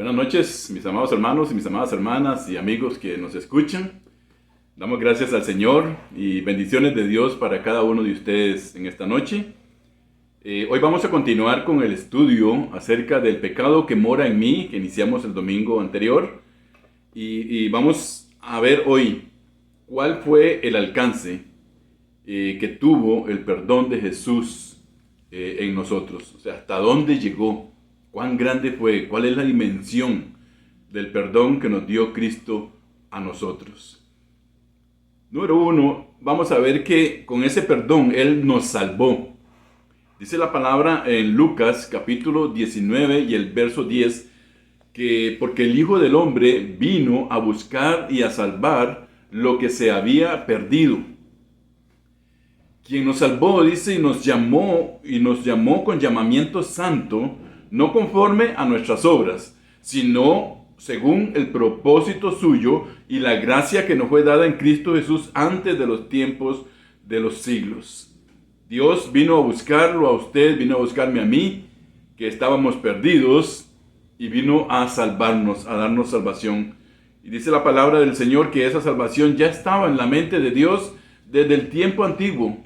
Buenas noches, mis amados hermanos y mis amadas hermanas y amigos que nos escuchan. Damos gracias al Señor y bendiciones de Dios para cada uno de ustedes en esta noche. Hoy vamos a continuar con el estudio acerca del pecado que mora en mí, que iniciamos el domingo anterior. Y vamos a ver hoy cuál fue el alcance que tuvo el perdón de Jesús en nosotros. O sea, hasta dónde llegó, cuán grande fue, cuál es la dimensión del perdón que nos dio Cristo a nosotros. Número uno, vamos a ver que con ese perdón Él nos salvó. Dice la palabra en Lucas capítulo 19 y el verso 10, que porque el Hijo del Hombre vino a buscar y a salvar lo que se había perdido. Quien nos salvó, dice, y nos llamó con llamamiento santo, no conforme a nuestras obras, sino según el propósito suyo y la gracia que nos fue dada en Cristo Jesús antes de los tiempos de los siglos. Dios vino a buscarlo a usted, vino a buscarme a mí, que estábamos perdidos, y vino a salvarnos, a darnos salvación. Y dice la palabra del Señor que esa salvación ya estaba en la mente de Dios desde el tiempo antiguo.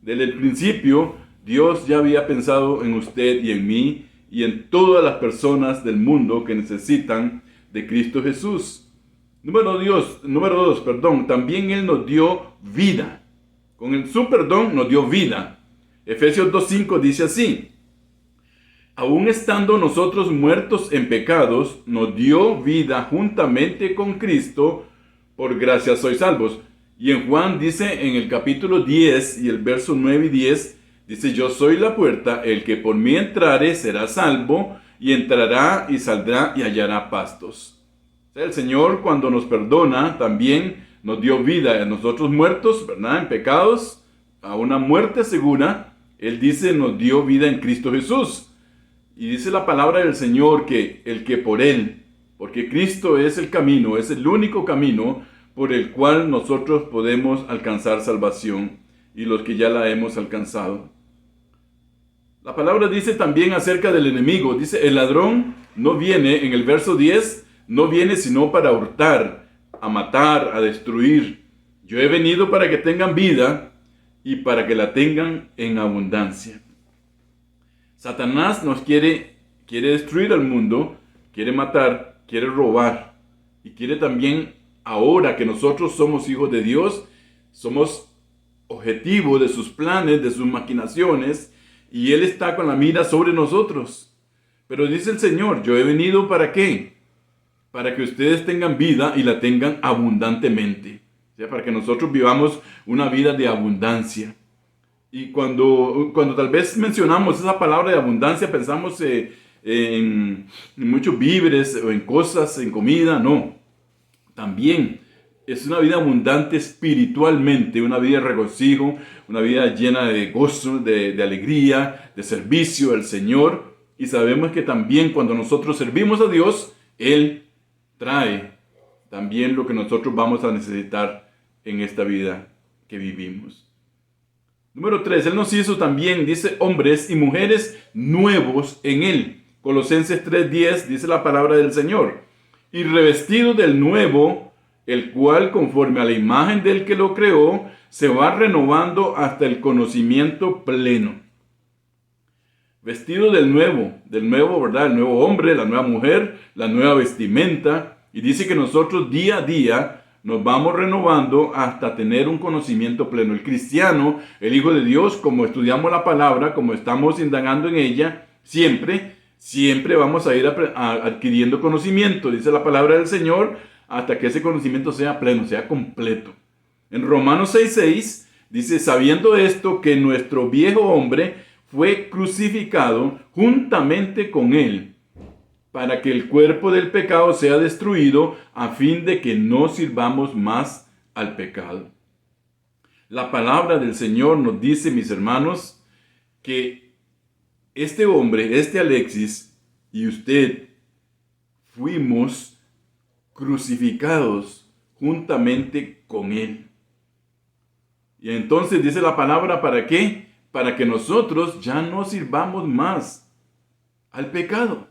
Desde el principio, Dios ya había pensado en usted y en mí y en todas las personas del mundo que necesitan de Cristo Jesús. Número dos, también Él nos dio vida. Con su perdón nos dio vida. Efesios 2:5 dice así: aún estando nosotros muertos en pecados, nos dio vida juntamente con Cristo, por gracia sois salvos. Y en Juan dice en el capítulo 10 y el verso 9 y 10, dice: yo soy la puerta, el que por mí entrare será salvo, y entrará y saldrá y hallará pastos. O sea, el Señor, cuando nos perdona, también nos dio vida a nosotros muertos, ¿verdad?, en pecados, a una muerte segura. Él dice, nos dio vida en Cristo Jesús. Y dice la palabra del Señor que el que por Él, porque Cristo es el camino, es el único camino por el cual nosotros podemos alcanzar salvación, y los que ya la hemos alcanzado. La palabra dice también acerca del enemigo, dice, el ladrón no viene, en el verso 10, no viene sino para hurtar, a matar, a destruir. Yo he venido para que tengan vida y para que la tengan en abundancia. Satanás nos quiere destruir al mundo, quiere matar, quiere robar, y quiere también, ahora que nosotros somos hijos de Dios, somos objetivo de sus planes, de sus maquinaciones, y Él está con la mira sobre nosotros. Pero dice el Señor, yo he venido ¿para qué? Para que ustedes tengan vida y la tengan abundantemente. O sea, para que nosotros vivamos una vida de abundancia. Y cuando tal vez mencionamos esa palabra de abundancia, pensamos en muchos víveres o en cosas, en comida. No. También es una vida abundante espiritualmente, una vida de regocijo, una vida llena de gozo, de alegría, de servicio al Señor. Y sabemos que también cuando nosotros servimos a Dios, Él trae también lo que nosotros vamos a necesitar en esta vida que vivimos. Número 3, Él nos hizo también, dice, hombres y mujeres nuevos en Él. Colosenses 3:10 dice la palabra del Señor. Y revestidos del nuevo, el cual conforme a la imagen del que lo creó, se va renovando hasta el conocimiento pleno. Vestido del nuevo, ¿verdad? El nuevo hombre, la nueva mujer, la nueva vestimenta. Y dice que nosotros día a día nos vamos renovando hasta tener un conocimiento pleno. El cristiano, el Hijo de Dios, como estudiamos la palabra, como estamos indagando en ella, siempre vamos a ir adquiriendo conocimiento, dice la palabra del Señor, hasta que ese conocimiento sea pleno, sea completo. En Romanos 6:6 dice, sabiendo esto, que nuestro viejo hombre fue crucificado juntamente con Él, para que el cuerpo del pecado sea destruido, a fin de que no sirvamos más al pecado. La palabra del Señor nos dice, mis hermanos, que este hombre, este Alexis y usted, fuimos crucificados juntamente con Él. Y entonces dice la palabra, ¿para qué? Para que nosotros ya no sirvamos más al pecado.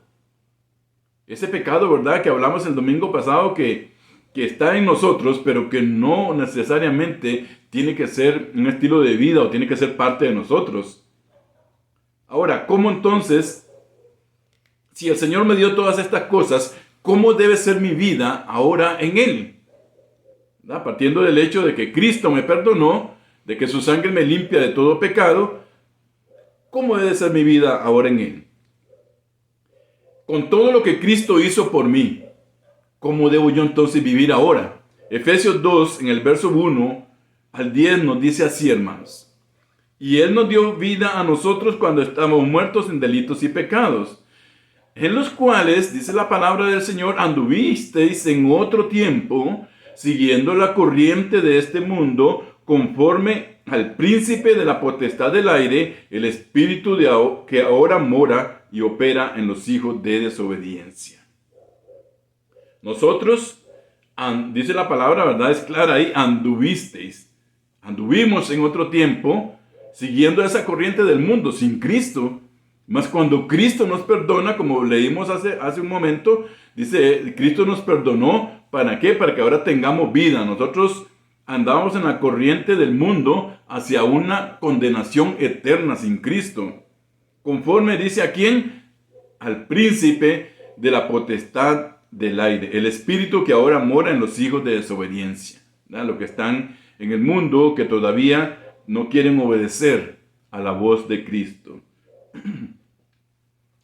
Ese pecado, ¿verdad?, que hablamos el domingo pasado, que está en nosotros, pero que no necesariamente tiene que ser un estilo de vida o tiene que ser parte de nosotros. Ahora, ¿cómo entonces, si el Señor me dio todas estas cosas, cómo debe ser mi vida ahora en Él? ¿Verdad? Partiendo del hecho de que Cristo me perdonó, de que su sangre me limpia de todo pecado, ¿cómo debe ser mi vida ahora en Él? Con todo lo que Cristo hizo por mí, ¿cómo debo yo entonces vivir ahora? Efesios 2, en el verso 1 al 10 nos dice así, hermanos. Y Él nos dio vida a nosotros cuando estábamos muertos en delitos y pecados, en los cuales, dice la palabra del Señor, anduvisteis en otro tiempo, siguiendo la corriente de este mundo, conforme al príncipe de la potestad del aire, el espíritu que ahora mora y opera en los hijos de desobediencia. Nosotros, dice la palabra, ¿verdad? Es clara ahí, anduvisteis. Anduvimos en otro tiempo, siguiendo esa corriente del mundo, sin Cristo. Mas cuando Cristo nos perdona, como leímos hace un momento, dice, Cristo nos perdonó, ¿para qué? Para que ahora tengamos vida. Nosotros andábamos en la corriente del mundo hacia una condenación eterna sin Cristo. Conforme dice a quién, al príncipe de la potestad del aire, el espíritu que ahora mora en los hijos de desobediencia, ¿verdad? Los que están en el mundo, que todavía no quieren obedecer a la voz de Cristo.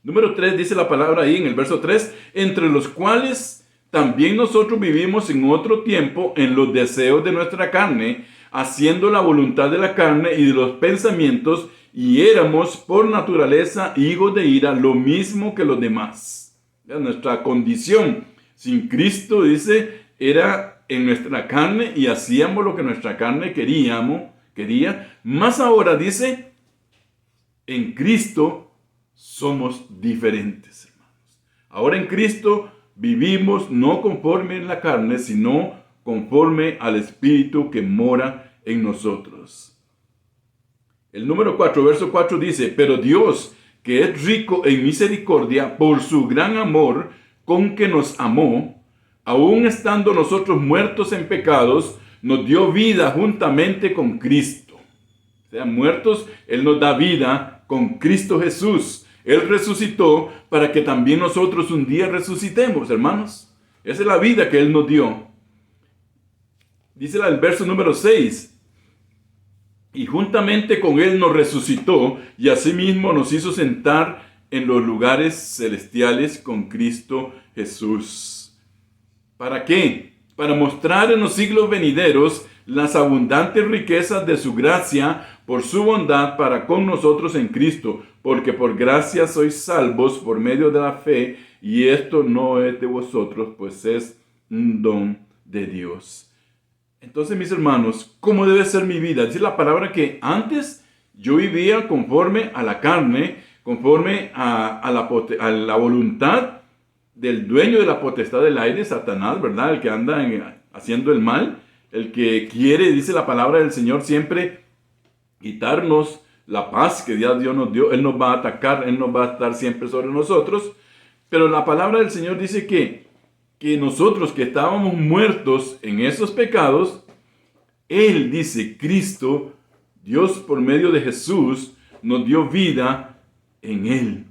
Número 3, dice la palabra ahí en el verso 3, entre los cuales también nosotros vivimos en otro tiempo en los deseos de nuestra carne, haciendo la voluntad de la carne y de los pensamientos, y éramos por naturaleza hijos de ira, lo mismo que los demás. Nuestra condición sin Cristo, dice, era en nuestra carne y hacíamos lo que nuestra carne quería. Más ahora, dice, en Cristo somos diferentes, hermanos. Ahora en Cristo vivimos no conforme en la carne, sino conforme al Espíritu que mora en nosotros. El número 4, verso 4 dice, pero Dios, que es rico en misericordia, por su gran amor con que nos amó, aun estando nosotros muertos en pecados, nos dio vida juntamente con Cristo. O sea, muertos, Él nos da vida con Cristo Jesús. Él resucitó para que también nosotros un día resucitemos, hermanos. Esa es la vida que Él nos dio. Dice el verso número 6. Y juntamente con Él nos resucitó y asimismo nos hizo sentar en los lugares celestiales con Cristo Jesús. ¿Para qué? Para mostrar en los siglos venideros las abundantes riquezas de su gracia por su bondad para con nosotros en Cristo, porque por gracia sois salvos por medio de la fe, y esto no es de vosotros, pues es un don de Dios. Entonces, mis hermanos, ¿cómo debe ser mi vida? Dice la palabra que antes yo vivía conforme a la carne, conforme a la voluntad del dueño de la potestad del aire, Satanás, ¿verdad? El que anda haciendo el mal, el que quiere, dice la palabra del Señor, siempre quitarnos la paz que Dios nos dio. Él nos va a atacar, Él nos va a estar siempre sobre nosotros. Pero la palabra del Señor dice que nosotros que estábamos muertos en esos pecados, Él dice, Cristo, Dios por medio de Jesús, nos dio vida en Él.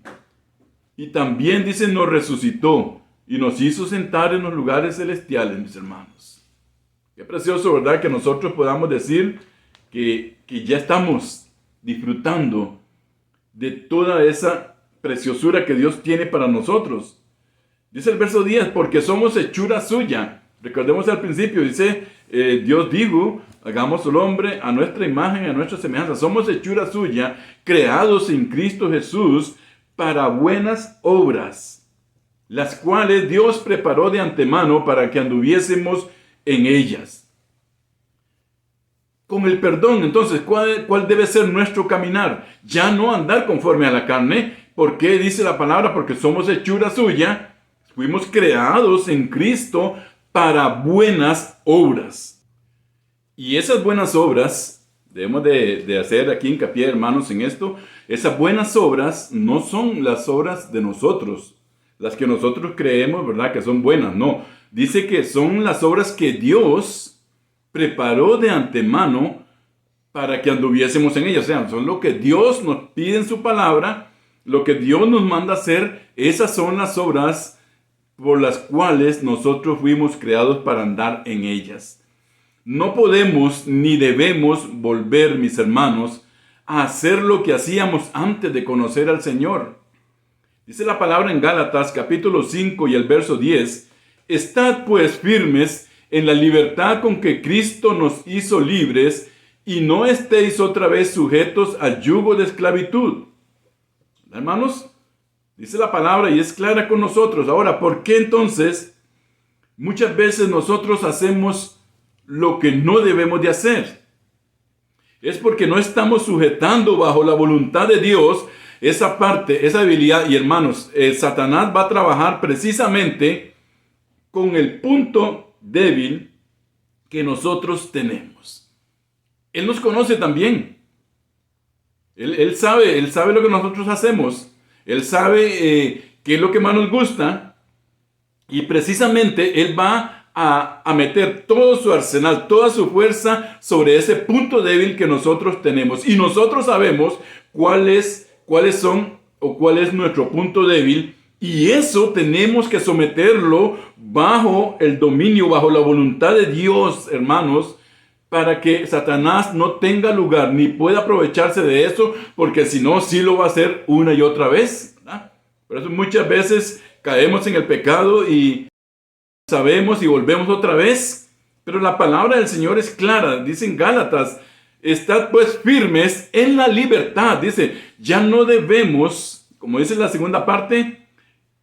Y también dice, nos resucitó y nos hizo sentar en los lugares celestiales, mis hermanos. Qué precioso, ¿verdad? Que nosotros podamos decir que ya estamos disfrutando de toda esa preciosura que Dios tiene para nosotros. Dice el verso 10, porque somos hechura suya. Recordemos al principio, dice, Dios dijo, hagamos al hombre a nuestra imagen, a nuestra semejanza. Somos hechura suya, creados en Cristo Jesús para buenas obras, las cuales Dios preparó de antemano para que anduviésemos en ellas. Con el perdón, entonces, ¿cuál debe ser nuestro caminar? Ya no andar conforme a la carne. ¿Por qué dice la palabra? Porque somos hechura suya. Fuimos creados en Cristo para buenas obras. Y esas buenas obras, debemos de hacer aquí hincapié, hermanos, en esto. Esas buenas obras no son las obras de nosotros. las que nosotros creemos, ¿verdad?, que son buenas. No, dice que son las obras que Dios preparó de antemano para que anduviésemos en ellas. O sea, son lo que Dios nos pide en su palabra, lo que Dios nos manda hacer. Esas son las obras por las cuales nosotros fuimos creados para andar en ellas. No podemos ni debemos volver, mis hermanos, a hacer lo que hacíamos antes de conocer al Señor. Dice la palabra en Gálatas capítulo 5 y el verso 10, «Estad pues firmes en la libertad con que Cristo nos hizo libres, y no estéis otra vez sujetos al yugo de esclavitud». Hermanos, dice la palabra y es clara con nosotros. Ahora, ¿por qué entonces muchas veces nosotros hacemos lo que no debemos de hacer? Es porque no estamos sujetando bajo la voluntad de Dios esa parte, esa habilidad. Y hermanos, Satanás va a trabajar precisamente con el punto débil que nosotros tenemos. Él nos conoce también. Él sabe lo que nosotros hacemos. Él sabe qué es lo que más nos gusta. Y precisamente Él va a meter todo su arsenal, toda su fuerza sobre ese punto débil que nosotros tenemos. Y nosotros sabemos cuáles son o cuál es nuestro punto débil. Y eso tenemos que someterlo bajo el dominio, bajo la voluntad de Dios, hermanos, para que Satanás no tenga lugar ni pueda aprovecharse de eso, porque si no, sí lo va a hacer una y otra vez, ¿verdad? Por eso muchas veces caemos en el pecado y sabemos y volvemos otra vez. Pero la palabra del Señor es clara. Dice en Gálatas, «Estad pues firmes en la libertad». Dice, ya no debemos, como dice la segunda parte,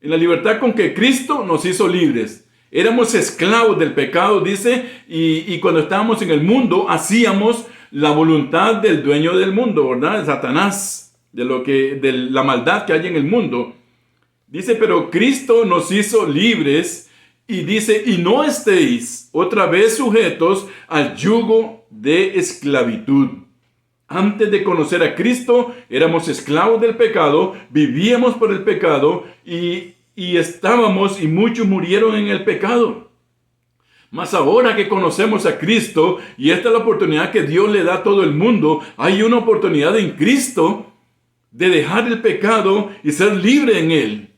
en la libertad con que Cristo nos hizo libres. Éramos esclavos del pecado, dice, y cuando estábamos en el mundo, hacíamos la voluntad del dueño del mundo, ¿verdad? De Satanás, de la maldad que hay en el mundo. Dice, pero Cristo nos hizo libres, y dice, y no estéis otra vez sujetos al yugo de esclavitud. Antes de conocer a Cristo, éramos esclavos del pecado, vivíamos por el pecado, y estábamos, y muchos murieron en el pecado. Mas ahora que conocemos a Cristo, y esta es la oportunidad que Dios le da a todo el mundo, hay una oportunidad en Cristo de dejar el pecado y ser libre en Él.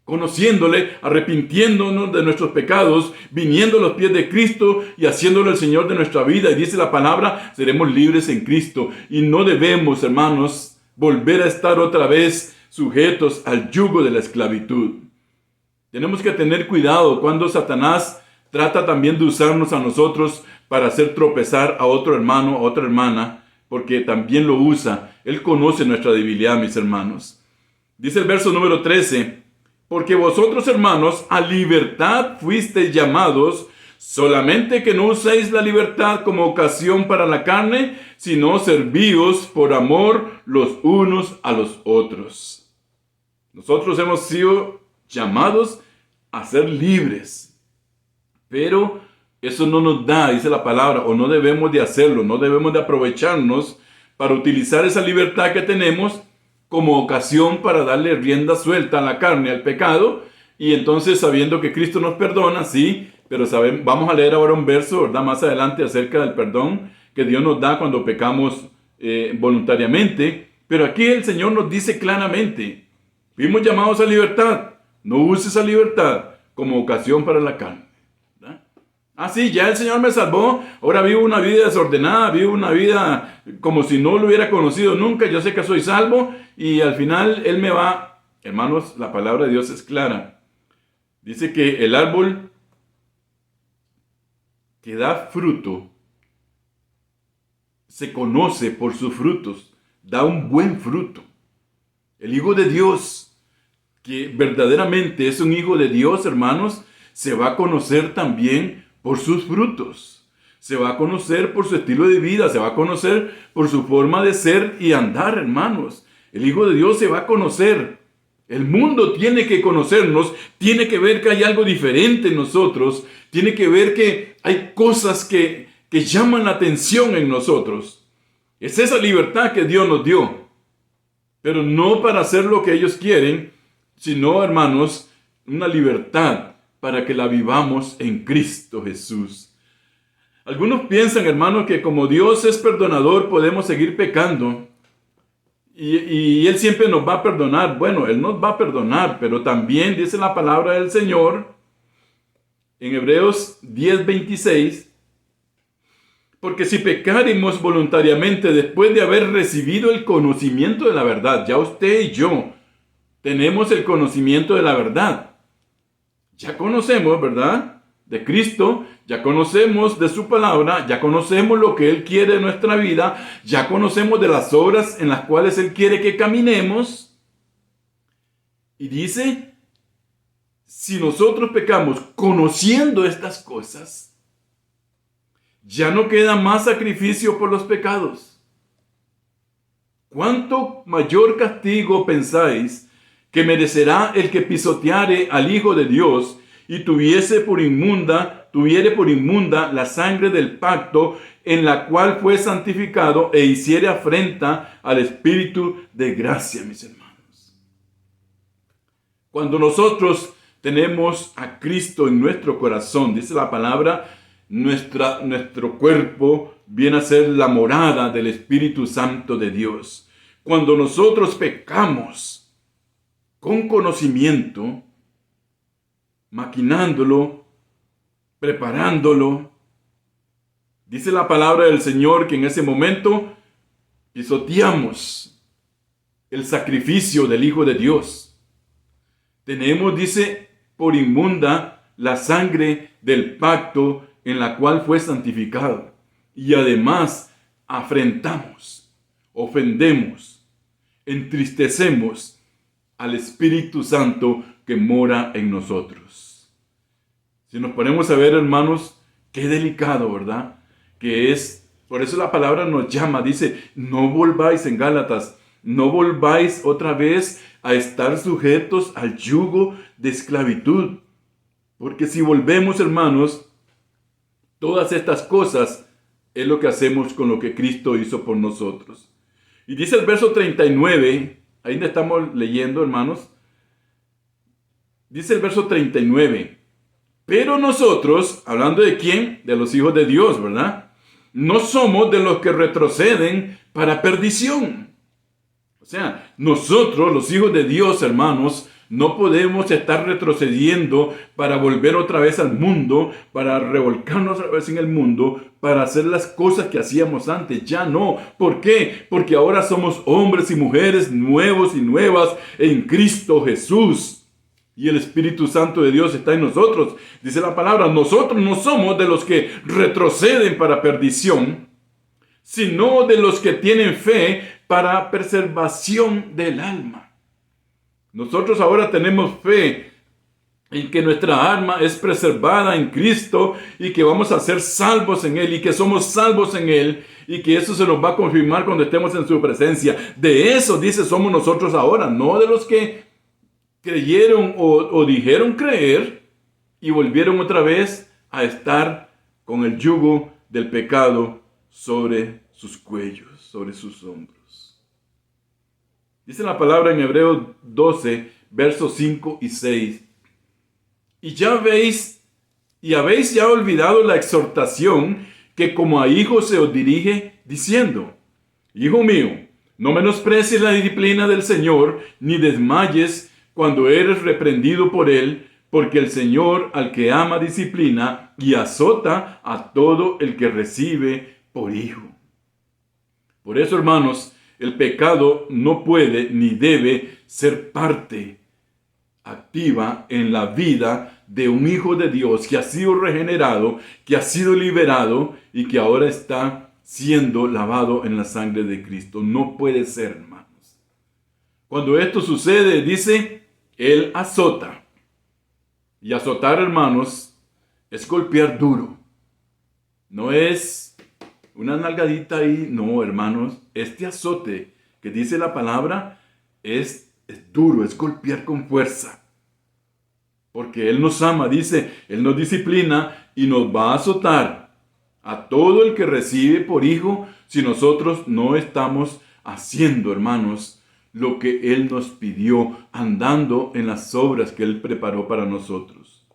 Conociéndole, arrepintiéndonos de nuestros pecados, viniendo a los pies de Cristo y haciéndolo el Señor de nuestra vida. Y dice la palabra, seremos libres en Cristo. Y no debemos, hermanos, volver a estar otra vez sujetos al yugo de la esclavitud. Tenemos que tener cuidado cuando Satanás trata también de usarnos a nosotros para hacer tropezar a otro hermano, a otra hermana, porque también lo usa. Él conoce nuestra debilidad, mis hermanos. Dice el verso número 13, «Porque vosotros, hermanos, a libertad fuisteis llamados, solamente que no uséis la libertad como ocasión para la carne, sino servíos por amor los unos a los otros». Nosotros hemos sido llamados a ser libres, pero eso no nos da, dice la palabra, o no debemos de hacerlo, no debemos de aprovecharnos para utilizar esa libertad que tenemos como ocasión para darle rienda suelta a la carne, al pecado, y entonces sabiendo que Cristo nos perdona, sí, pero vamos a leer ahora un verso, ¿verdad?, más adelante acerca del perdón que Dios nos da cuando pecamos voluntariamente, pero aquí el Señor nos dice claramente, fuimos llamados a libertad, no uses esa libertad como ocasión para la carne. ¿Verdad? Ah, sí, ya el Señor me salvó, ahora vivo una vida desordenada, vivo una vida como si no lo hubiera conocido nunca, yo sé que soy salvo, y al final Él me va... Hermanos, la palabra de Dios es clara. Dice que el árbol que da fruto se conoce por sus frutos, da un buen fruto. El Hijo de Dios, que verdaderamente es un hijo de Dios, hermanos, se va a conocer también por sus frutos. Se va a conocer por su estilo de vida, se va a conocer por su forma de ser y andar, hermanos. El Hijo de Dios se va a conocer. El mundo tiene que conocernos, tiene que ver que hay algo diferente en nosotros, tiene que ver que hay cosas que llaman la atención en nosotros. Es esa libertad que Dios nos dio, pero no para hacer lo que ellos quieren, sino, hermanos, una libertad para que la vivamos en Cristo Jesús. Algunos piensan, hermanos, que como Dios es perdonador, podemos seguir pecando y Él siempre nos va a perdonar. Bueno, Él nos va a perdonar, pero también dice la palabra del Señor en Hebreos 10:26, porque si pecáremos voluntariamente después de haber recibido el conocimiento de la verdad, ya usted y yo tenemos el conocimiento de la verdad. Ya conocemos, ¿verdad?, de Cristo, ya conocemos de su palabra, ya conocemos lo que Él quiere de nuestra vida, ya conocemos de las obras en las cuales Él quiere que caminemos. Y dice, si nosotros pecamos conociendo estas cosas, ya no queda más sacrificio por los pecados. ¿Cuánto mayor castigo pensáis que merecerá el que pisoteare al Hijo de Dios y tuviere por inmunda la sangre del pacto en la cual fue santificado e hiciere afrenta al Espíritu de gracia, mis hermanos? Cuando nosotros tenemos a Cristo en nuestro corazón, dice la palabra, nuestro cuerpo viene a ser la morada del Espíritu Santo de Dios. Cuando nosotros pecamos con conocimiento, maquinándolo, preparándolo, dice la palabra del Señor que en ese momento pisoteamos el sacrificio del Hijo de Dios. Tenemos, dice, por inmunda la sangre del pacto en la cual fue santificado. Y además afrentamos, ofendemos, entristecemos al Espíritu Santo que mora en nosotros. Si nos ponemos a ver, hermanos, qué delicado, ¿verdad? Que es, por eso la palabra nos llama, dice, no volváis en Gálatas, no volváis otra vez a estar sujetos al yugo de esclavitud. Porque si volvemos, hermanos, todas estas cosas es lo que hacemos con lo que Cristo hizo por nosotros. Y dice el verso 39, ahí donde estamos leyendo, hermanos, dice el verso 39, pero nosotros, hablando de quién, de los hijos de Dios, ¿verdad?, no somos de los que retroceden para perdición. O sea, nosotros, los hijos de Dios, hermanos, no podemos estar retrocediendo para volver otra vez al mundo, para revolcarnos otra vez en el mundo, para hacer las cosas que hacíamos antes. Ya no. ¿Por qué? Porque ahora somos hombres y mujeres nuevos y nuevas en Cristo Jesús. Y el Espíritu Santo de Dios está en nosotros. Dice la palabra, nosotros no somos de los que retroceden para perdición, sino de los que tienen fe para preservación del alma. Nosotros ahora tenemos fe en que nuestra alma es preservada en Cristo y que vamos a ser salvos en Él y que somos salvos en Él y que eso se nos va a confirmar cuando estemos en su presencia. De eso, dice, somos nosotros ahora, no de los que creyeron o dijeron creer y volvieron otra vez a estar con el yugo del pecado sobre sus cuellos, sobre sus hombros. Dice la palabra en Hebreos 12, versos 5 y 6. Y habéis ya olvidado la exhortación que como a hijos se os dirige, diciendo, Hijo mío, no menosprecies la disciplina del Señor, ni desmayes cuando eres reprendido por Él, porque el Señor al que ama disciplina y azota a todo el que recibe por hijo. Por eso, hermanos, el pecado no puede ni debe ser parte activa en la vida de un hijo de Dios que ha sido regenerado, que ha sido liberado y que ahora está siendo lavado en la sangre de Cristo. No puede ser, hermanos. Cuando esto sucede, dice, Él azota. Y azotar, hermanos, es golpear duro. No es una nalgadita ahí. No, hermanos, este azote que dice la palabra es duro, es golpear con fuerza. Porque Él nos ama, dice, Él nos disciplina y nos va a azotar a todo el que recibe por hijo si nosotros no estamos haciendo, hermanos, lo que Él nos pidió, andando en las obras que Él preparó para nosotros.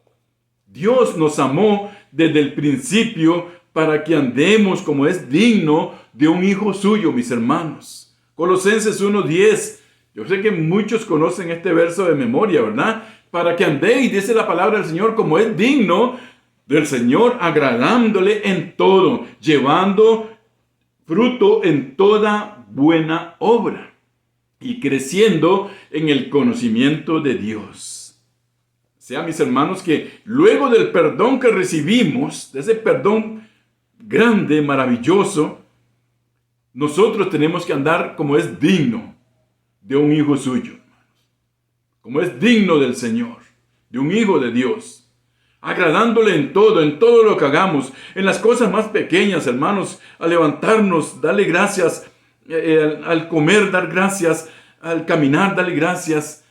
Dios nos amó desde el principio para que andemos como es digno de un hijo suyo, mis hermanos. Colosenses 1:10. Yo sé que muchos conocen este verso de memoria, ¿verdad? Para que andéis, dice la palabra del Señor, como es digno del Señor, agradándole en todo, llevando fruto en toda buena obra y creciendo en el conocimiento de Dios. O sea, mis hermanos, que luego del perdón que recibimos, de ese perdón grande, maravilloso, nosotros tenemos que andar como es digno de un hijo suyo, hermanos. Como es digno del Señor, de un hijo de Dios. Agradándole en todo lo que hagamos, en las cosas más pequeñas, hermanos, al levantarnos, darle gracias, al comer, dar gracias, al caminar, darle gracias,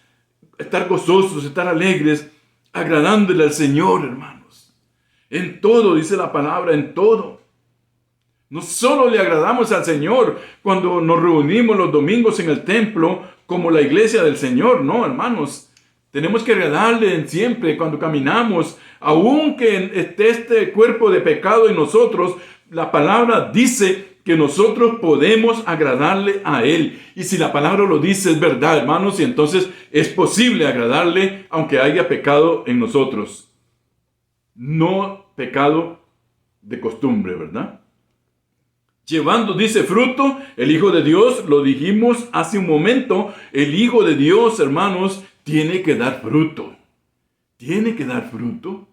estar gozosos, estar alegres, agradándole al Señor, hermanos. En todo, dice la palabra, en todo. No solo le agradamos al Señor cuando nos reunimos los domingos en el templo como la iglesia del Señor, no, hermanos. Tenemos que agradarle siempre cuando caminamos, aunque esté este cuerpo de pecado en nosotros. La palabra dice que nosotros podemos agradarle a Él. Y si la palabra lo dice, es verdad, hermanos, y entonces es posible agradarle aunque haya pecado en nosotros. No pecado de costumbre, ¿verdad? Llevando, dice, fruto, el Hijo de Dios, lo dijimos hace un momento, el Hijo de Dios, hermanos, tiene que dar fruto. Tiene que dar fruto.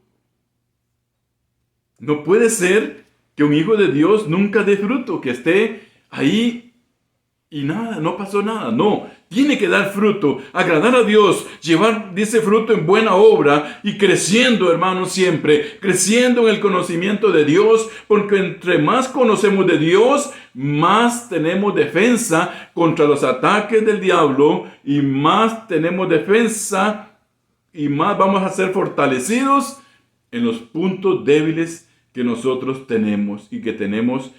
No puede ser que un hijo de Dios nunca dé fruto, que esté ahí y nada, no pasó nada. No, tiene que dar fruto, agradar a Dios, llevar, dice, fruto en buena obra y creciendo, hermanos, siempre, creciendo en el conocimiento de Dios, porque entre más conocemos de Dios, más tenemos defensa contra los ataques del diablo y más tenemos defensa y más vamos a ser fortalecidos en los puntos débiles que nosotros tenemos y que tenemos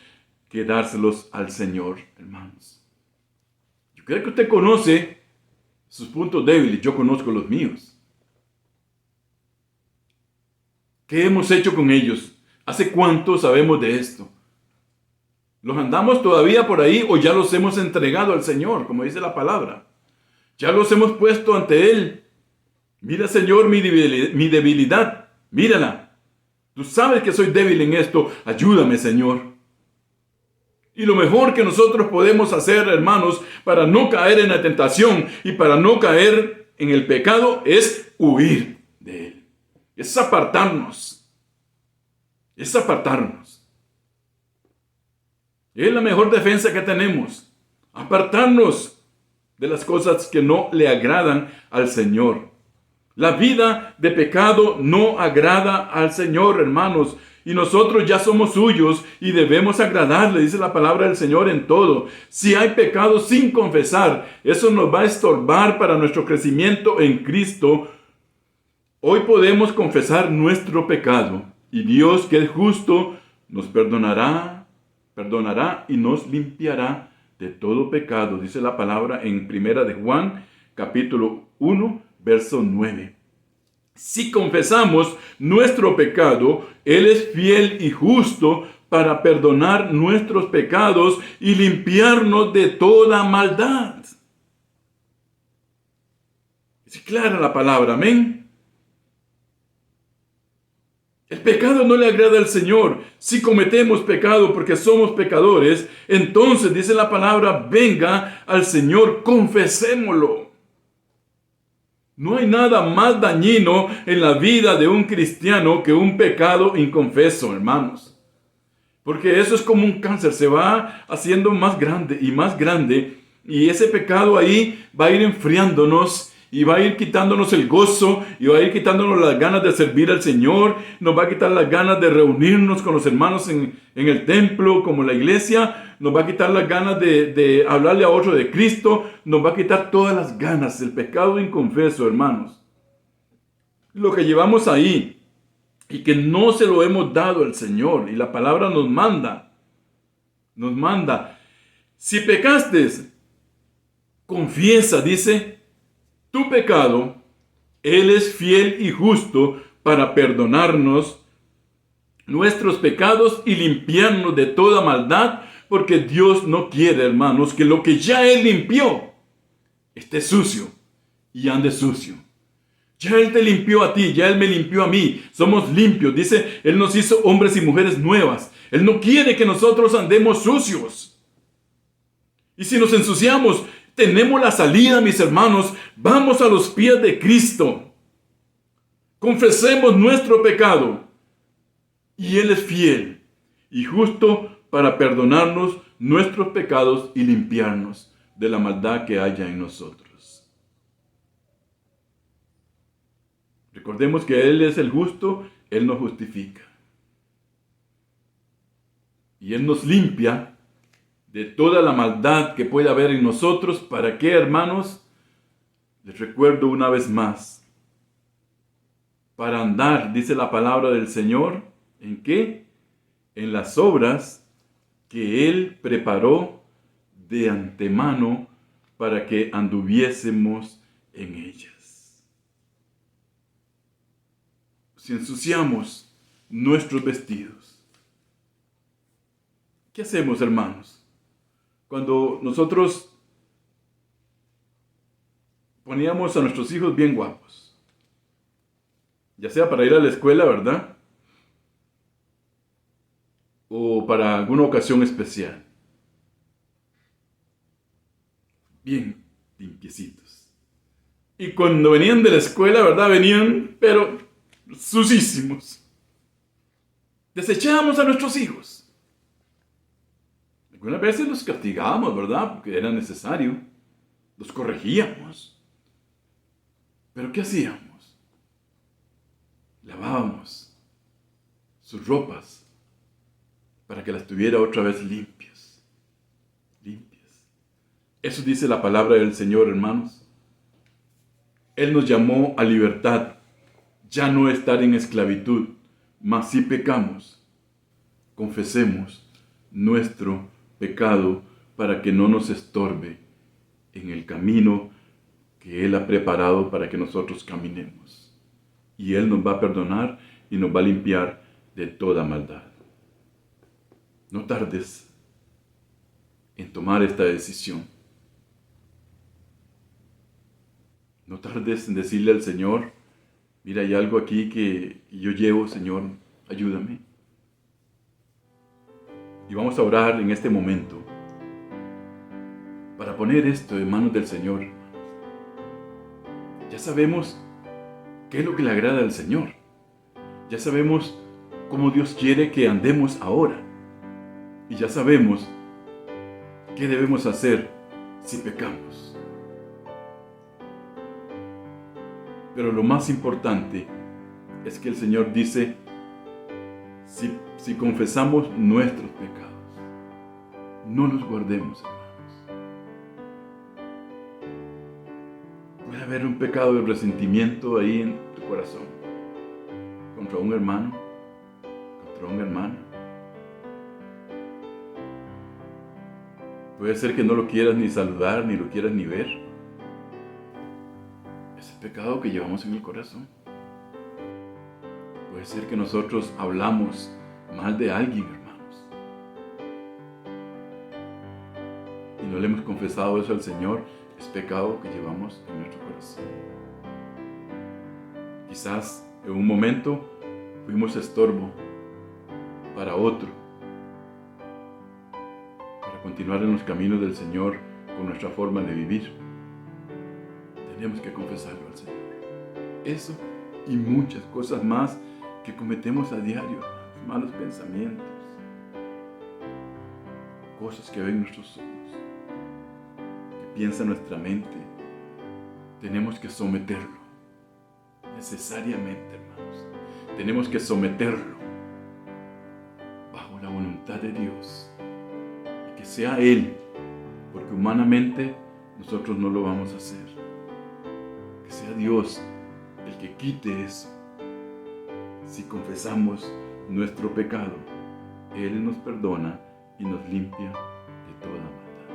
que dárselos al Señor, hermanos. Creo que usted conoce sus puntos débiles, yo conozco los míos. ¿Qué hemos hecho con ellos? ¿Hace cuánto sabemos de esto? ¿Los andamos todavía por ahí o ya los hemos entregado al Señor, como dice la palabra? Ya los hemos puesto ante Él. Mira, Señor, mi debilidad, mírala. Tú sabes que soy débil en esto, ayúdame, Señor. Y lo mejor que nosotros podemos hacer, hermanos, para no caer en la tentación y para no caer en el pecado, es huir de él. Es apartarnos. Es apartarnos. Es la mejor defensa que tenemos. Apartarnos de las cosas que no le agradan al Señor. La vida de pecado no agrada al Señor, hermanos. Y nosotros ya somos suyos y debemos agradarle, dice la palabra del Señor, en todo. Si hay pecado sin confesar, eso nos va a estorbar para nuestro crecimiento en Cristo. Hoy podemos confesar nuestro pecado y Dios, que es justo, nos perdonará y nos limpiará de todo pecado, dice la palabra en 1 de Juan, capítulo 1, verso 9. Si confesamos nuestro pecado, Él es fiel y justo para perdonar nuestros pecados y limpiarnos de toda maldad. Es clara la palabra, amén. El pecado no le agrada al Señor. Si cometemos pecado porque somos pecadores, entonces dice la palabra, venga al Señor, confesémoslo. No hay nada más dañino en la vida de un cristiano que un pecado inconfeso, hermanos. Porque eso es como un cáncer, se va haciendo más grande y ese pecado ahí va a ir enfriándonos y va a ir quitándonos el gozo y va a ir quitándonos las ganas de servir al Señor, nos va a quitar las ganas de reunirnos con los hermanos en el templo, como la iglesia, nos va a quitar las ganas de hablarle a otro de Cristo, nos va a quitar todas las ganas, el pecado inconfeso, hermanos. Lo que llevamos ahí y que no se lo hemos dado al Señor y la palabra nos manda, si pecaste, confiesa, dice, tu pecado, Él es fiel y justo para perdonarnos nuestros pecados y limpiarnos de toda maldad, porque Dios no quiere, hermanos, que lo que ya Él limpió esté sucio y ande sucio. Ya Él te limpió a ti, ya Él me limpió a mí. Somos limpios, dice, Él nos hizo hombres y mujeres nuevas. Él no quiere que nosotros andemos sucios. Y si nos ensuciamos, tenemos la salida, mis hermanos. Vamos a los pies de Cristo. Confesemos nuestro pecado. Y Él es fiel y justo para perdonarnos nuestros pecados y limpiarnos de la maldad que haya en nosotros. Recordemos que Él es el justo, Él nos justifica. Y Él nos limpia de toda la maldad que puede haber en nosotros. ¿Para qué, hermanos? Les recuerdo una vez más. Para andar, dice la palabra del Señor, ¿en qué? En las obras que Él preparó de antemano para que anduviésemos en ellas. Si ensuciamos nuestros vestidos, ¿qué hacemos, hermanos? Cuando nosotros poníamos a nuestros hijos bien guapos, ya sea para ir a la escuela, ¿verdad? O para alguna ocasión especial. Bien limpiecitos. Y cuando venían de la escuela, ¿verdad? Venían, pero sucísimos. Desechábamos a nuestros hijos. Algunas veces los castigábamos, ¿verdad? Porque era necesario. Los corregíamos. ¿Pero qué hacíamos? Lavábamos sus ropas para que las tuviera otra vez limpias. Limpias. Eso dice la palabra del Señor, hermanos. Él nos llamó a libertad, ya no estar en esclavitud, mas si pecamos, confesemos nuestro pecado para que no nos estorbe en el camino que Él ha preparado para que nosotros caminemos. Y Él nos va a perdonar y nos va a limpiar de toda maldad. No tardes en tomar esta decisión. No tardes en decirle al Señor, mira, hay algo aquí que yo llevo, Señor, ayúdame. Y vamos a orar en este momento para poner esto en manos del Señor. Ya sabemos qué es lo que le agrada al Señor. Ya sabemos cómo Dios quiere que andemos ahora. Y ya sabemos qué debemos hacer si pecamos. Pero lo más importante es que el Señor dice, si confesamos nuestros pecados, no los guardemos, hermanos. Puede haber un pecado de resentimiento ahí en tu corazón, contra un hermano, contra una hermana. Puede ser que no lo quieras ni saludar, ni lo quieras ni ver. Es el pecado que llevamos en el corazón. Puede ser que nosotros hablamos mal de alguien, hermanos. Y no le hemos confesado eso al Señor. Es pecado que llevamos en nuestro corazón. Quizás en un momento fuimos estorbo para otro. Continuar en los caminos del Señor con nuestra forma de vivir. Tenemos que confesarlo al Señor. Eso y muchas cosas más que cometemos a diario, malos pensamientos, cosas que ven nuestros ojos, que piensa nuestra mente, tenemos que someterlo. Necesariamente, hermanos, tenemos que someterlo bajo la voluntad de Dios. Que sea Él, porque humanamente nosotros no lo vamos a hacer. Que sea Dios el que quite eso. Si confesamos nuestro pecado, Él nos perdona y nos limpia de toda maldad.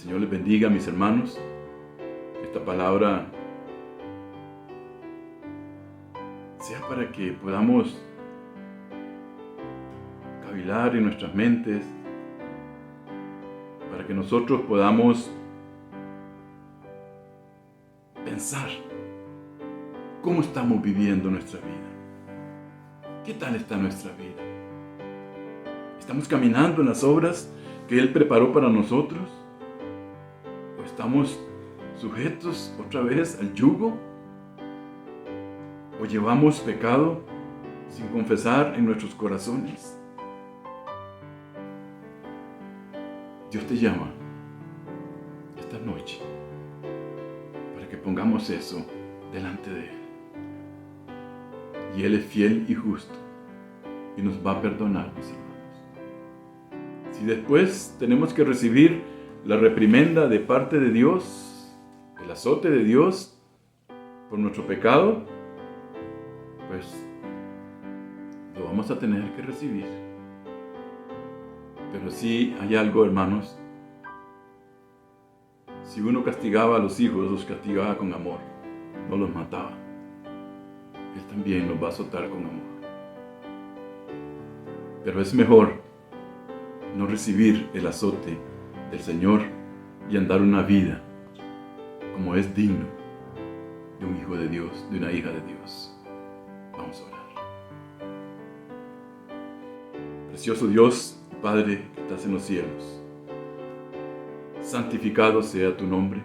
Señor les bendiga, mis hermanos. Esta palabra sea para que podamos cavilar en nuestras mentes, para que nosotros podamos pensar cómo estamos viviendo nuestra vida. ¿Qué tal está nuestra vida? ¿Estamos caminando en las obras que Él preparó para nosotros? ¿O estamos sujetos otra vez al yugo? ¿O llevamos pecado sin confesar en nuestros corazones? Dios te llama esta noche para que pongamos eso delante de Él. Y Él es fiel y justo y nos va a perdonar, mis hermanos. Si después tenemos que recibir la reprimenda de parte de Dios, el azote de Dios por nuestro pecado, pues lo vamos a tener que recibir. Pero sí hay algo, hermanos. Si uno castigaba a los hijos, los castigaba con amor, no los mataba. Él también los va a azotar con amor. Pero es mejor no recibir el azote del Señor y andar una vida como es digno de un hijo de Dios, de una hija de Dios. Vamos a orar. Precioso Dios, Padre que estás en los cielos, santificado sea tu nombre.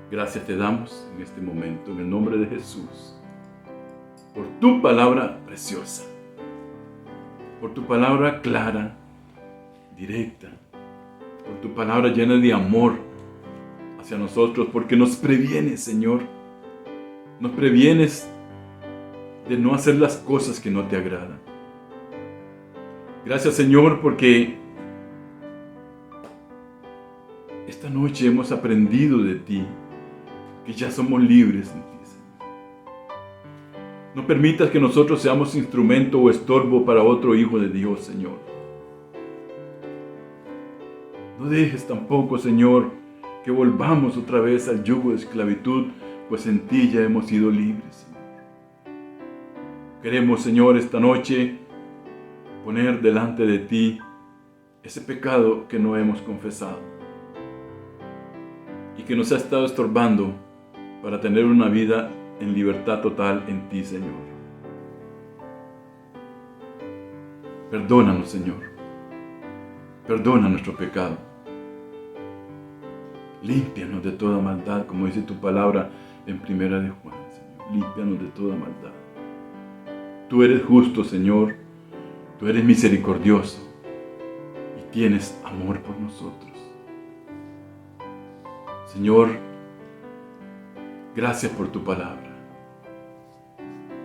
Gracias te damos en este momento, en el nombre de Jesús, por tu palabra preciosa, por tu palabra clara, directa, por tu palabra llena de amor hacia nosotros, porque nos previenes, Señor, nos previenes de no hacer las cosas que no te agradan. Gracias, Señor, porque esta noche hemos aprendido de ti que ya somos libres en ti, Señor. No permitas que nosotros seamos instrumento o estorbo para otro hijo de Dios, Señor. No dejes tampoco, Señor, que volvamos otra vez al yugo de esclavitud, pues en ti ya hemos sido libres, Señor. Queremos, Señor, esta noche poner delante de ti ese pecado que no hemos confesado y que nos ha estado estorbando para tener una vida en libertad total en ti, Señor. Perdónanos, Señor. Perdona nuestro pecado. Límpianos de toda maldad, como dice tu palabra en Primera de Juan, Señor. Límpianos de toda maldad. Tú eres justo, Señor. Tú eres misericordioso y tienes amor por nosotros. Señor, gracias por tu palabra.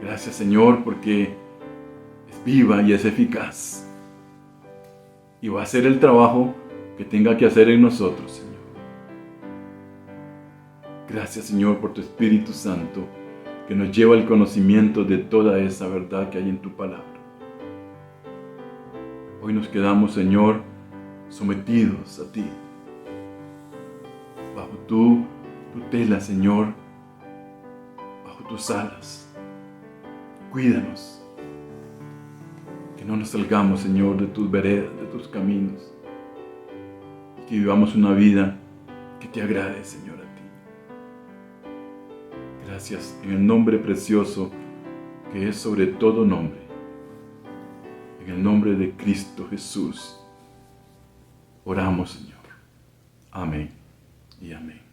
Gracias, Señor, porque es viva y es eficaz. Y va a hacer el trabajo que tenga que hacer en nosotros, Señor. Gracias, Señor, por tu Espíritu Santo, que nos lleva al conocimiento de toda esa verdad que hay en tu palabra. Hoy nos quedamos, Señor, sometidos a ti, bajo tu tutela, Señor, bajo tus alas. Cuídanos, que no nos salgamos, Señor, de tus veredas, de tus caminos, y que vivamos una vida que te agrade, Señor, a ti. Gracias, en el nombre precioso que es sobre todo nombre. En el nombre de Cristo Jesús, oramos, Señor. Amén y amén.